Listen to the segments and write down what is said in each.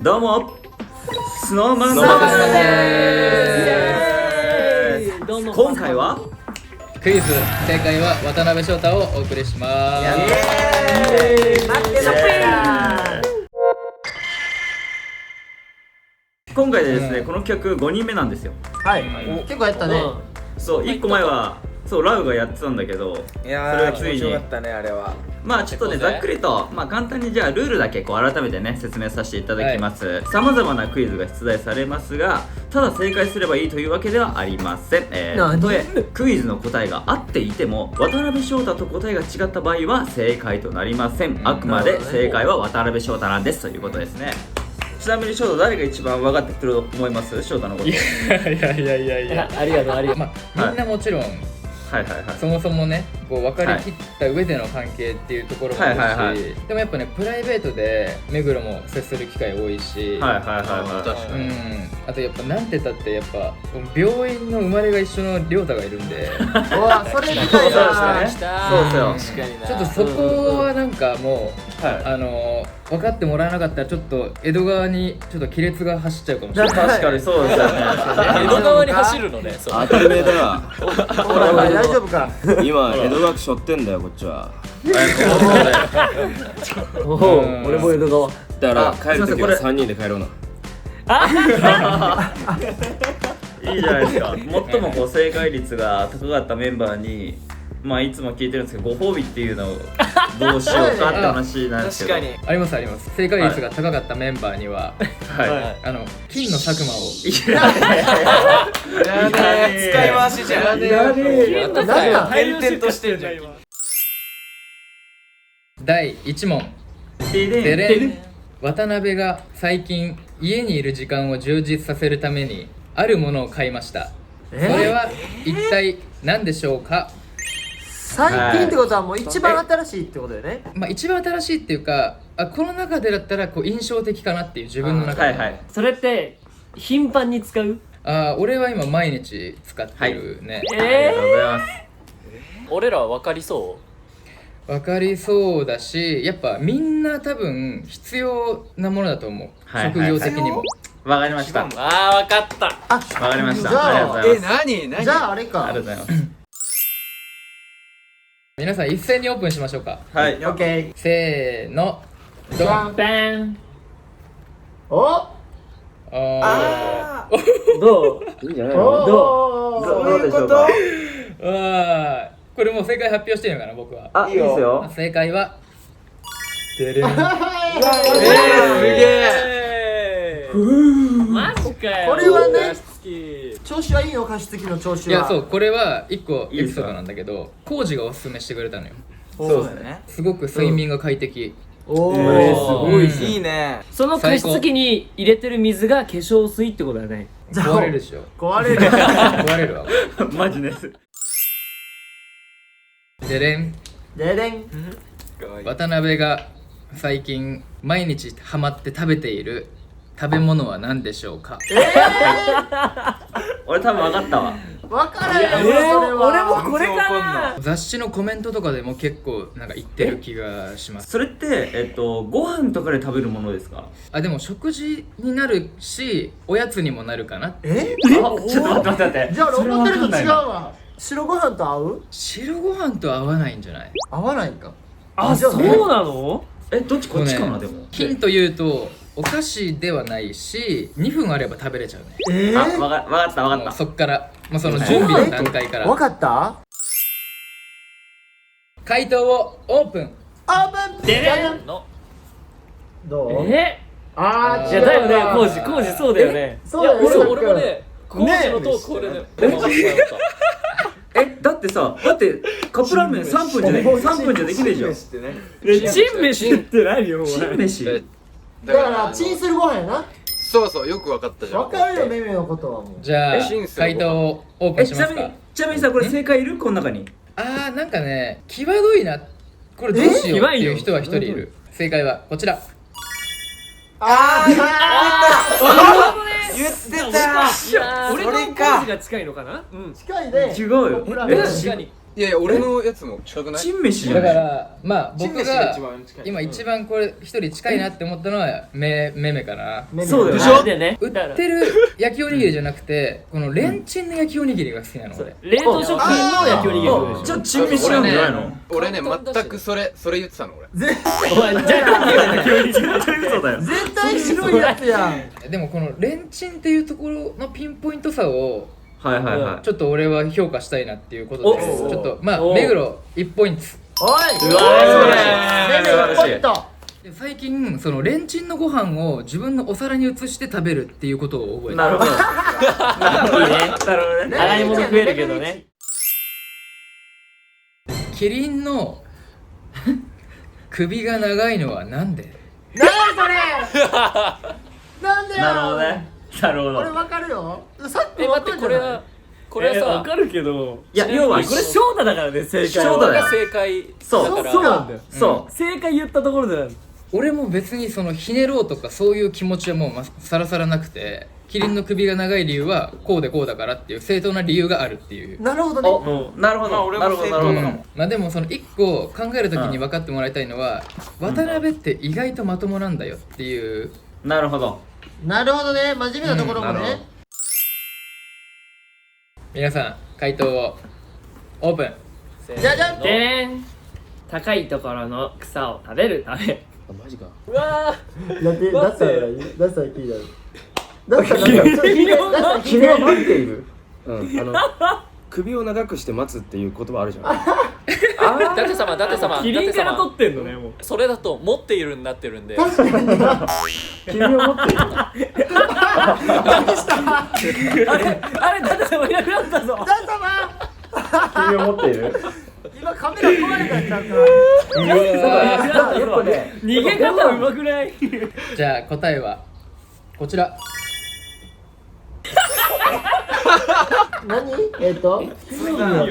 どうもスノーマンです。どうも。今回はクイズ正解は渡辺翔太をお送りします。待ってた今回でですね、この企画5人目なんですよ。はい、結構やったね。そう、1個前はそうラウがやってたんだけど、いやそれがついに面白かったねあれは。まあちょっとね、ざっくりと、簡単にじゃあルールだけこう改めてね説明させていただきます。さまざまなクイズが出題されますが、ただ正解すればいいというわけではありません。たとえクイズの答えが合っていても渡辺翔太と答えが違った場合は正解となりません。あくまで正解は渡辺翔太なんですということですね。ちなみに翔太、誰が一番分かってくると思います？翔太のこと。いやありがとうありがとう。みんなもちろんはいそもそもねこう分かりきった上での関係っていうところもあるし、でもやっぱねプライベートで目黒も接する機会多いし、確かに。あとやっぱなんて言ったってやっぱ病院の生まれが一緒の亮太がいるんでうわ、それみたいな。そうですよ。ちょっとそこはなんかもう、分かってもらえなかったらちょっと江戸川にちょっと亀裂が走っちゃうかもしれない。確かにそうですよね。江戸川に走るのね。当たり前だよ。大丈夫か。今江戸川区背負ってんだよこっちは。俺も江戸川。だから帰るときは3人で帰ろうな。いいじゃないですか。最もこう正解率が高かったメンバーに、いつも聞いてるんですけど、ご褒美っていうのをどうしようかって話なんですけど。確かに。ありますあります。正解率が高かったメンバーには、金の佐久間を使い回しじゃん。転々としてるじゃん。第1問。でれん。渡辺が最近家にいる時間を充実させるためにあるものを買いました。それは一体何でしょうか？最近ってことはもう一番新しいってことだよね。一番新しいっていうか、この中でだったらこう印象的かなっていう自分の中で。それって頻繁に使う？俺は今毎日使ってるね。ありがとうございます。俺らは分かりそ分かりそうだし、やっぱみんな多分必要なものだと思う。職業的にも。わかりました。う。ああ、分かった。わかりました。じゃあありがとうございます。何じゃああれか。ありがとうございます。皆さん一斉にオープンしましょうか。はい。オッケー。せーの。ドン。バン。お。どう？いいんじゃないおの？どうでしょうか。これもう正解発表していいのかな僕は。いいですよ。正解はでれん。すげえ。マジかよ。これはね、調子はいいの？加湿器の調子は。いやそうこれは一個エピソードなんだけど、コウジがおすすめしてくれたのよ。そうだね。すごく睡眠が快適。おすお。ごいいいね。その加湿器に入れてる水が化粧水ってことだね。壊れるでしょ。壊れる。壊れるわ。マジです。でれん。ででん。渡辺が最近毎日ハマって食べている食べ物は何でしょうか？俺多分分かったわ。わからんよ。俺もこれかな。雑誌のコメントとかでも結構なんか言ってる気がします。それってご飯とかで食べるものですか？でも食事になるしおやつにもなるかな。ちょっと待って。じゃあ思ってると違うわ。白ご飯と合う？白ご飯と合わないんじゃない？合わないか。そうなの？どっちこっちかなでも。ヒント言うとお菓子ではないし2分あれば食べれちゃうね。わかったわかった。そっからその準備の段階から。わかった？回答をオープン。オープン。でれん。どう？いやだよね、コウジそうだよね。そうだよね。俺もね、コーチのトークこれで分かった。だってカップラーメン3分じゃできねえじゃん。チン飯って何よ？チン飯。だからチンするご飯やな。そうそう、よく分かったじゃん。わかるよ、めめのことはもう。じゃあ回答をオープンしますか？ちなみにさ、これ正解いる？この中に。なんかね際どいな。これどうしようっていう人は一人いる。正解はこちら。言ってた。俺のコーチが近いのかな？近いね。違うよ。確かに。いやいや俺のやつも近くない？チン飯じゃだかないらまあ僕チン飯がが一番近い今一番これ一人近いなって思ったのはめめかな。そうだよねあれだよね。売ってる焼きおにぎりじゃなくてこのレンチンの焼きおにぎりが好きなの俺。冷凍食品の焼きおにぎりってことでしょ。じゃあチン飯なんじゃないの？俺ね全くそれ言ってたの俺。お前じゃあ焼きおにぎり。そうだよ絶対白いやつやん。でもこのレンチンっていうところのピンポイントさをはいはいはい。ちょっと俺は評価したいなっていうことでおちょっとまあお目黒1ポイント。おい。うわレベル1ポイント。で最近そのレンチンのご飯を自分のお皿に移して食べるっていうことを覚えた。なるほど。いいね。なるほどね。洗い物増えるけどね。キリンの首が長いのはなんで？何それ。なんでや。なるほどね。なるほど。俺わかるよ。さっき待ってこれはわさかるけど。いや要はこれ翔太だからね正解は。翔太だよが正解そうだからそうなんだよ。そう。正解言ったところで。俺も別にそのひねろうとかそういう気持ちはもうさらさらなくて、キリンの首が長い理由はこうでこうだからっていう正当な理由があるっていう。なるほどね。お、なるほど。なるほどなるほど。まあでもその一個考えるときに分かってもらいたいのは、渡辺って意外とまともなんだよっていう。なるほど。なるほどね。真面目なところもなるほね。皆さん回答をオープン。じゃじゃん。でれん。高いところの草を食べるため。マジか。うわだってだったら聞いた。だったら聞いた。君は待っている。首を長くして待つっていう言葉あるじゃん。舘様ー。キリンから取ってんのねもう。それだと持っているになってるんで確かにな。君を持っている。あれだって様いなくなったぞ。ダン様。君を持っている。今カメラ壊れたんちゃうか。やっぱね。逃げ方うまくない？じゃあ答えはこちら。何？水を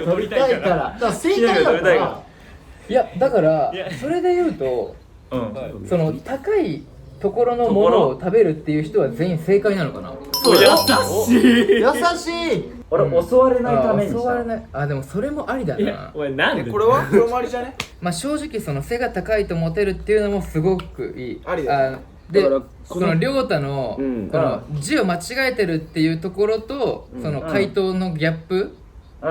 取りたいから。だから正解だから。いやだからそれで言うとうん。その高いところのものを食べるっていう人は全員正解なのかな。そうよ。優しい。俺襲われないために襲われない。あでもそれもありだな。お前なんで？これもありじゃね？まあ正直その背が高いとモテるっていうのもすごくいい。ありだよでだからこの亮太のうんこの字を間違えてるっていうところとその回答のギャップうん。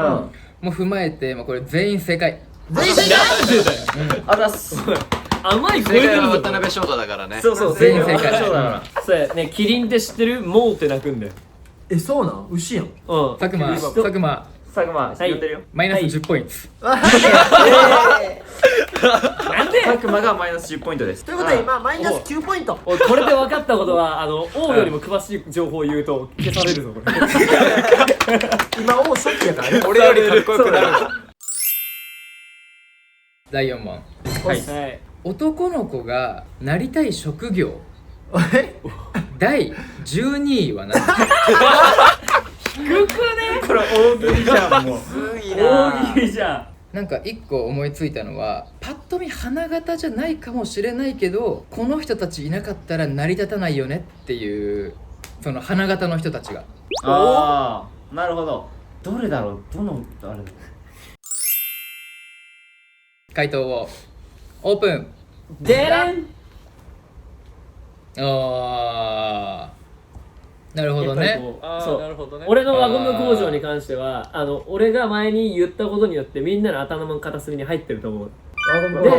も踏まえて、まあこれ全員正解。全員正解。あざっす。甘い声正解は出るぞ。渡辺翔太だからね。そうそう。全員正解そうだから。そうやね、キリンって知ってる？モーって鳴くんだよ。そうなん？牛やん。うん。佐久間佐久間知ってるよ。マイナス10ポイント。なんで？佐久間がマイナス10ポイントです。ということで今マイナス9ポイント。おいこれで分かったことは王よりも詳しい情報を言うと消されるぞこれ。今王初期やからね。俺よりかっこよくなる。第4問。はい。はい。男の子がなりたい職業第12位は何？これ大喜利じゃんもう。大喜利じゃん。なんか一個思いついたのはパッと見花形じゃないかもしれないけどこの人たちいなかったら成り立たないよねっていうその花形の人たちが。ああ、なるほど。どれだろう。どのあれ。回答をオープン。でれん。あーなるほどね。そうなるほどね。俺の輪ゴム工場に関しては俺が前に言ったことによってみんなの頭の片隅に入ってると思う。で、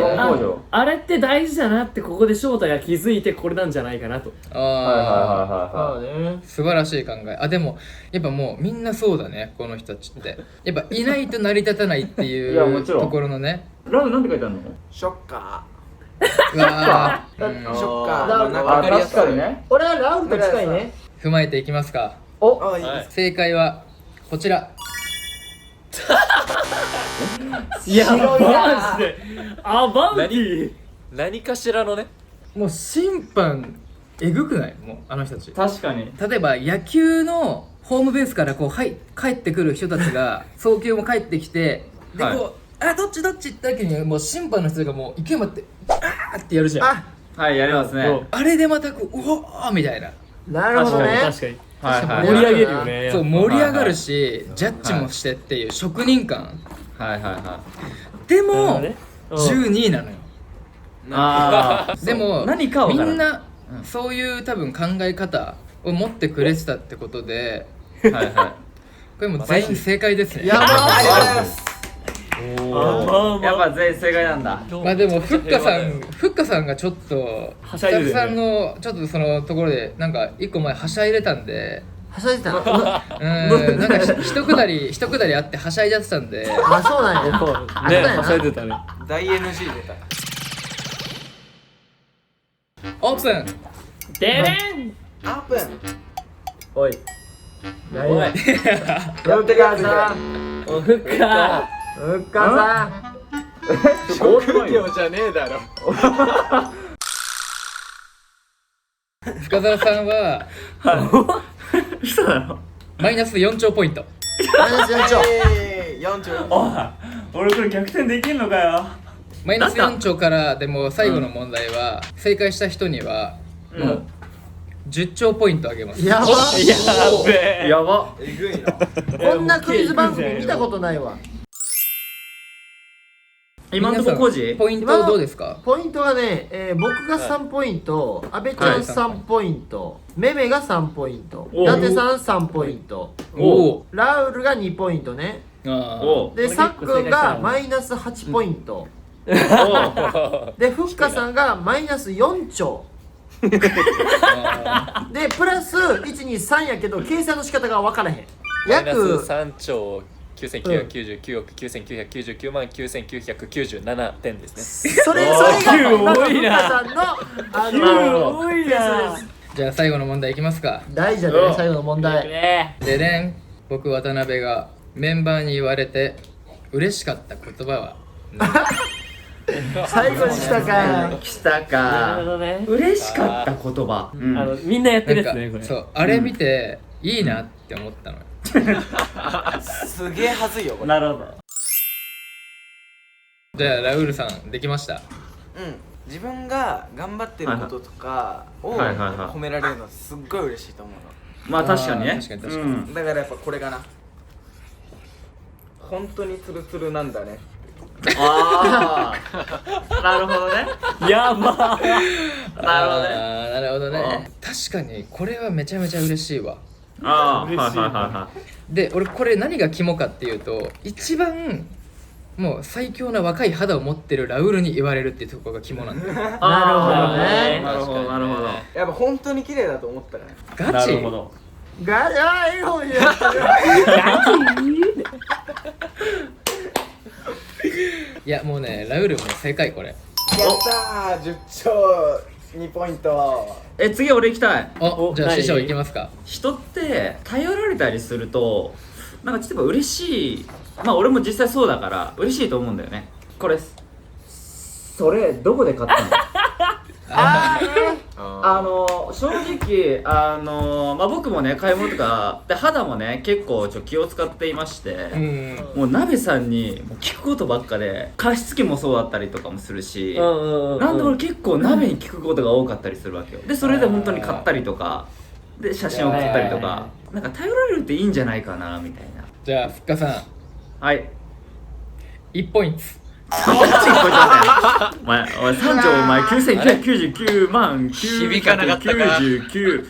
あれって大事だなってここで翔太が気づいてこれなんじゃないかなと。あそうね。ー素晴らしい考え。あでもやっぱもうみんなそうだねこの人たちって。やっぱいないと成り立たないっていいやもちろんうところのね。ラウなんて書いてあるの？ショッカうわーー。ショッカだー。なんかわかりやすい。ね。俺はラウルと近いね。踏まえていきますか。あ、いいはいです。正解はこちら。いやマジでアバウティ何かしらのね。もう審判えぐくない？もうあの人たち。確かに。例えば野球のホームベースからこう帰ってくる人たちが送球も帰ってきてではいこうどっちって言った時にもう審判の人がもう勢いまってってやるじゃん。あ、はい、やりますね。あれでまたこううおーみたいな。なるほどね。確かにはいはい。盛り上げるよね。そう盛り上がるしジャッジもしてっていう職人感。はいはいはいでもね12位なのよ。ああでも何かは分からみんなそういう多分考え方を持ってくれてたってことで、はいはいこれもう全員正解ですね。やばありがとうございますやっぱ全員正解なんだ。まあでもふっかさんがちょっとスタッフさんのちょっとそのところでなんか一個前はしゃいでたんで、はしゃいでた。なんか一くだりあってはしゃいじゃってたんで、あ、そうなんや。ねはしゃいでたね。大 NG 出たオープン。でれんアープンおい。何や。やってくださおふっかふっかさん。職業じゃねえだろ深澤さんは嘘だろ。マイナス4兆ポイント。マイナス4兆。40おい俺これ逆転できんのかよ。マイナス4兆からでも最後の問題は正解した人にはもう10兆ポイントあげます。やば。やべえやば。えぐいなこんなクイズ番組見たことないわ。今んとこ工事ポイントどうですか？ポイントがね、僕が3ポイント、阿部ちゃん3ポイント、めめが3ポイント、伊達さん3ポイント、おラウルが2ポイントね。おで、さっくんがマイナス8ポイント。で、ふっかさんがマイナス4兆。で、プラス1、2、3やけど、計算の仕方が分からへん。マイナス約、 3兆9999億9999万9997点ですね。それが、ふっか多いなさんの、多いなじゃあ最後の問題いきますか。大事だね、最後の問題。ねでれん。僕渡辺がメンバーに言われて嬉しかった言葉は最後にしたか。来たなるほか。どね嬉しかった言葉。みんなやってるやつねこれなんかそうあれ見ていいなって思ったのよ。すげえはずいよこれなるほど。じゃあラウールさんできました。うん自分が頑張ってることとかをはいはいはい褒められるのすっごい嬉しいと思うまあ確かにね。確かに確かにうんのだからやっぱこれかな本当にツルツルなんだねああ。なるほどね。やばなるほどね。なるほどね。確かにこれはめちゃめちゃ嬉しいわ。ああ、はいはいはいはで俺これ何が肝かっていうと一番もう最強な若い肌を持ってるラウールに言われるっていうところが肝なんだよ。い。なるほどねなるほどなるほど。やっぱ本当に綺麗だと思ったからガチ。なるほど。ガチャー、いい方にやったる。いやもうねラウールも正解これ。やったー10兆2ポイント次俺行きたい。何じゃあ師匠いきますか。人って頼られたりするとなんかちょっと嬉しい。まあ俺も実際そうだから嬉しいと思うんだよね。これそれどこで買ったの？正直まあ僕もね買い物とかで肌もね結構気を使っていまして、もう鍋さんにもう聞くことばっかで加湿器もそうだったりとかもするし、なんで俺結構鍋に聞くことが多かったりするわけよ。でそれで本当に買ったりとかで写真を送ったりとか、なんか頼られるっていいんじゃないかなみたいな。じゃあふっかさんはい1ポイント。お前3兆お前9999万999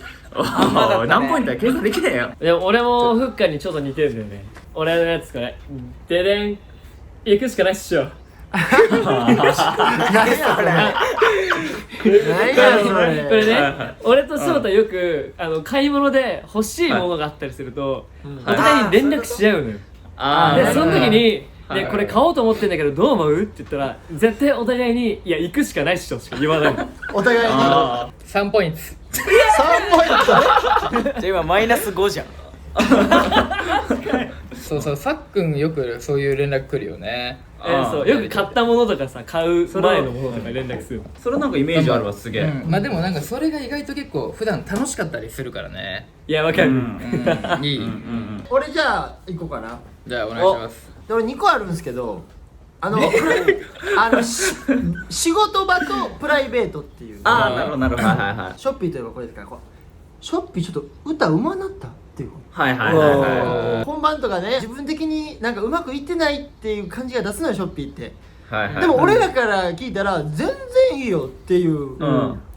何ポイントだ計算できねえよ。でも俺もフッカにちょっと似てるんだよね俺のやつこれででん行くしかないっしょ何やそれ。何やそこれれ。ね俺と翔太よく買い物で欲しいものがあったりするとお互いに連絡し合うのよでその時にでこれ買おうと思ってんだけどどう思うって言ったら絶対お互いにいや行くしかないっしょしか言わないのお互いに3ポイント。3ポイント。じゃあ今マイナス5じゃんそうそうさっくんよくそういう連絡来るよね。そうよく買ったものとかさ買う前のものとか連絡するそれなんかイメージあるわすげえ。まあでもなんかそれが意外と結構普段楽しかったりするからね。いやわかるいい。俺じゃあ行こうかな。じゃあお願いします。で俺2個あるんですけど、仕事場とプライベートっていう。ああなるほどなるほど。はいはいはい。ショッピーといえばこれですから、ショッピーちょっと歌うまなった。っていうはいはいはいはい本番とかね、自分的になんかうまくいってないっていう感じが出すのよショッピーって。はいはい。でも俺らから聞いたら全然いいよっていう、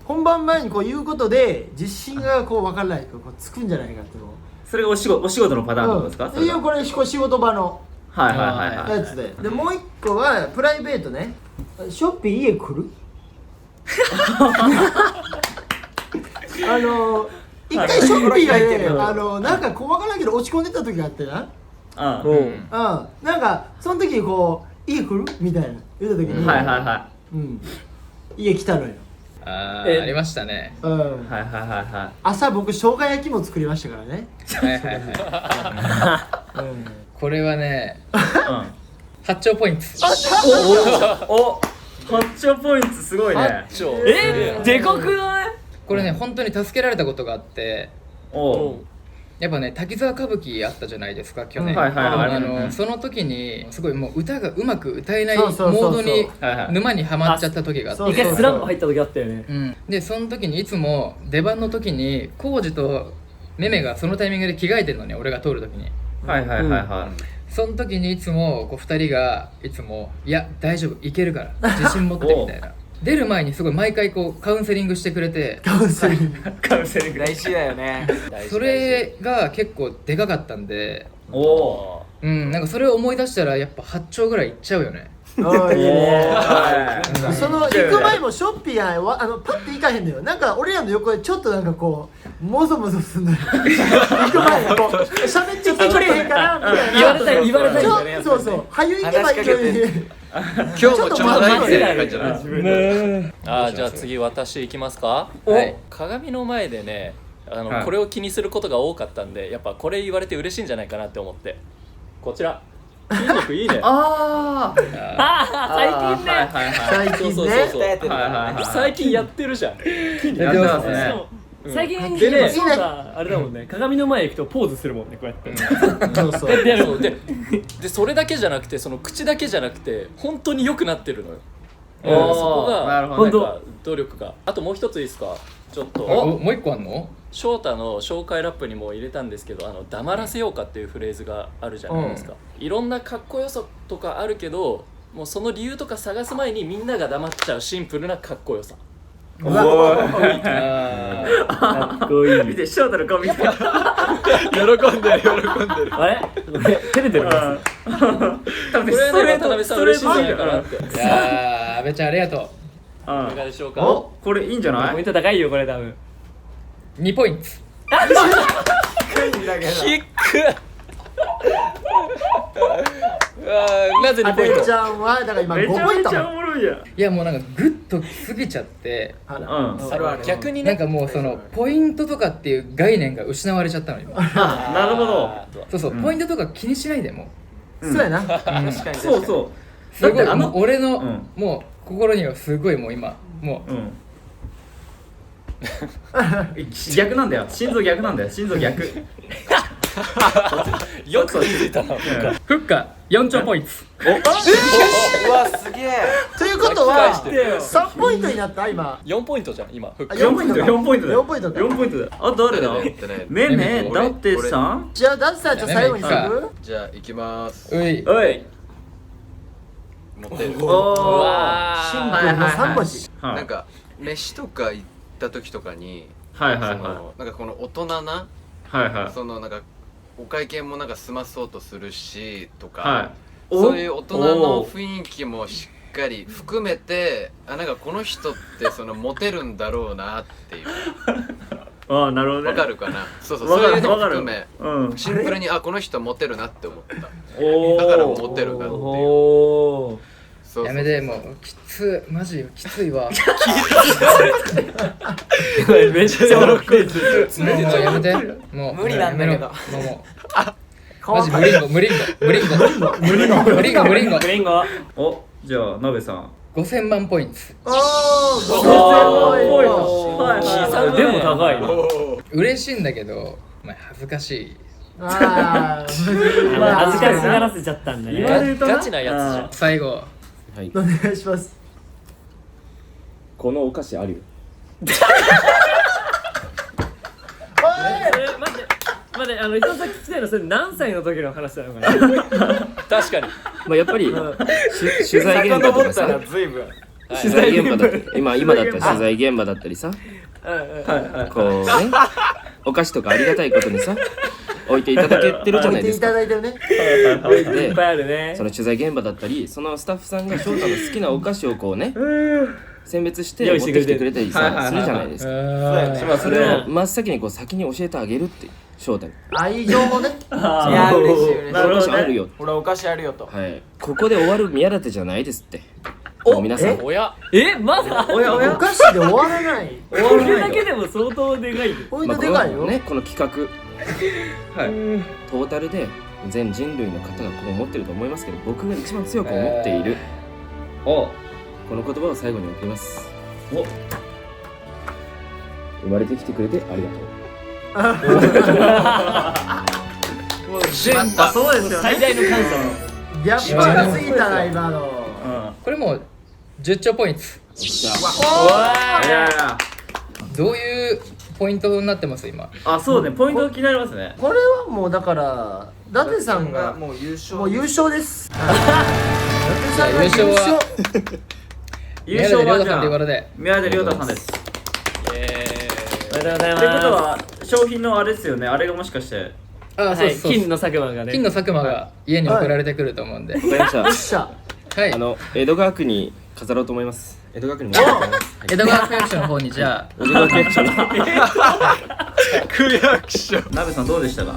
本番前にこう言うことで自信がこう分からないとこうつくんじゃないかっていうの。それがお仕事のパターンなんですか？いやこれ仕事場のはいはいはいやつで。でもう一個はプライベートね。ショッピー家来る？一回ショッピーがね、なんか細かないけど落ち込んでた時があってな。なんかその時にこう家来るみたいな言った時に、はいはいはい。家来たのよ。ありましたね。はいはいはいはい。朝僕生姜焼きも作りましたからね。はいはいはい。これはね、八丁ポイント。お八丁ポイントすごいね。八丁。でかくない？これね本当に助けられたことがあって、やっぱね滝沢歌舞伎あったじゃないですか去年。その時にすごいもう歌がうまく歌えないモードに沼にはまっちゃった時があって、一回スランプ入った時あったよね。でその時にいつも出番の時に浩二とめめがそのタイミングで着替えてるのね、俺が通る時に。はいはいはいはい。その時にいつもこう2人がいつも「いや大丈夫いけるから自信持って」みたいな出る前にすごい毎回こうカウンセリングしてくれて、カウンセリング大事だよね。それが結構でかかったんで、なんかそれを思い出したらやっぱ8丁ぐらいいっちゃうよね。いいね。その行く前もショッピーがパッて行かへんのよ。なんか俺らの横でちょっとなんかこうもぞもぞすんのよ。行く前にこう喋ってきてくれへんからみたいな。言われたいんだね。そうそう。早い行けばいいのに。今日もちょうどいいって感じじゃない。じゃあ次私行きますか。鏡の前でね、これを気にすることが多かったんで、やっぱこれ言われて嬉しいんじゃないかなって思って、こちら筋肉いいね。最近ね。最近ね。最近やってるじゃん。筋肉やってますね。最近ね、そうだあれだもんね。鏡の前行くとポーズするもんね、こうやって。そうでそれだけじゃなくて、その口だけじゃなくて本当に良くなってるのよ。そこが本当努力が。あともう一ついいですか。ちょっともう一個あんの？翔太の紹介ラップにも入れたんですけど、黙らせようかっていうフレーズがあるじゃないですか。いろんなかっこよさとかあるけど、もうその理由とか探す前にみんなが黙っちゃうシンプルなかっこよさ。かっこいい。見て翔太の顔見て。喜んでる。あれ？照れてる。多分これね渡辺さん嬉しいんじゃないかなって。いや阿部ちゃんありがとう。いかがでしょうか。これいいんじゃない？ポイント高いよこれ多分。2ポイント。なぜ2ポイント？ちゃんはだから今5ポイント。めちゃめちゃおもろいやん。いやもうなんかグッときすぎちゃって、逆にね、なんかもうそのポイントとかっていう概念が失われちゃったの今。なるほど。そうポイントとか気にしないでも。そうやな。確かに。そうそう。すごい俺のもう心にはすごいもう今もう。逆なんだよ。心臓逆なんだよ。心臓逆。よく気づいたな。フッカ4丁ポイント。うわすげえ。ということは3ポイントになった今。4ポイントじゃん今。4ポイントだ。4ポイントだ。4ポイントだ。あ誰だ？めめだってさん。じゃあだってさちょっと最後にする？じゃあ行きます。おい。持ってる。シンプルな3文字。なんか飯とか行った時とかに、なんかこの大人な、そのなんかお会計もなんか済まそうとするしとか、そういう大人の雰囲気もしっかり含めて、なんかこの人ってそのモテるんだろうなっていう。なるほどね。わかるかな。そういうのも含め、シンプルにこの人モテるなって思った。だからモテるなっていう。やめてもうマジきついわ。めっちゃ喜んでる。もうやめて。もう無理なんだけど。マジ無リンゴ。おじゃあなべさん。5000万ポイント。5000ポイント。でも高いな。嬉しいんだけど恥ずかしい。恥ずかしがらせちゃったんだね。ガチなやつじゃん。最後。お願いします。このお菓子あるよ。待ってね、一つだけ聞きたいのはそれ何歳の時の話なのかな。確かに。まあやっぱり取材現場とかさ、取材現場だったり、今だったら取材現場だったりさ、こうね、お菓子とかありがたいことにさ置いていただけてるじゃないですか。置いていただいてるね。いっぱいあるね。その取材現場だったり、そのスタッフさんが翔太の好きなお菓子をこうね選別して持ってきてくれたりさするじゃないですか。それを真っ先にこう先に教えてあげるって翔太に愛情もね。いや嬉しい嬉しい。お菓子あるよ。俺お菓子あるよと。はい。ここで終わる宮舘じゃないですって。もう皆さん。おやまだお菓子で終わらない。これだけでも相当でかいよ。これでかいよね。この企画トータルで全人類の方がこう思ってると思いますけど、僕が一番強く思っているこの言葉を最後に送ります。生まれてきてくれてありがとう。もうそうですよね。最大の感謝。ギャップが過ぎたな今の。これもう10兆ポイント。どういうポイントになってます今？そうね、ポイント気になりますね。これはもうだから伊達さんがもう優勝。もう優勝です。伊達さんが優勝は優勝はじゃあ宮舘亮太さんです。おめでとうございます。ってことは商品のあれですよね。あれがもしかしてそう金の佐久間がね。金の佐久間が家に送られてくると思うんで。わかりました。はい。江戸川区に飾ろうと思います。江戸川区に持ってきます。江戸川区役所の方にじゃあ。江戸川区役所の区役所。鍋さんどうでしたか？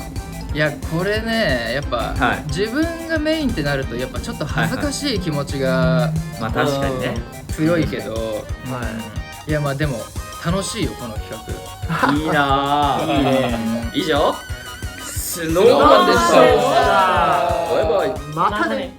いやこれねやっぱ、自分がメインってなるとやっぱちょっと恥ずかしい気持ちが、まあ確かにね強いけど、いやまあでも楽しいよこの企画。いいなぁ。いいね。以上スノーマンでした。バイバイ。またね。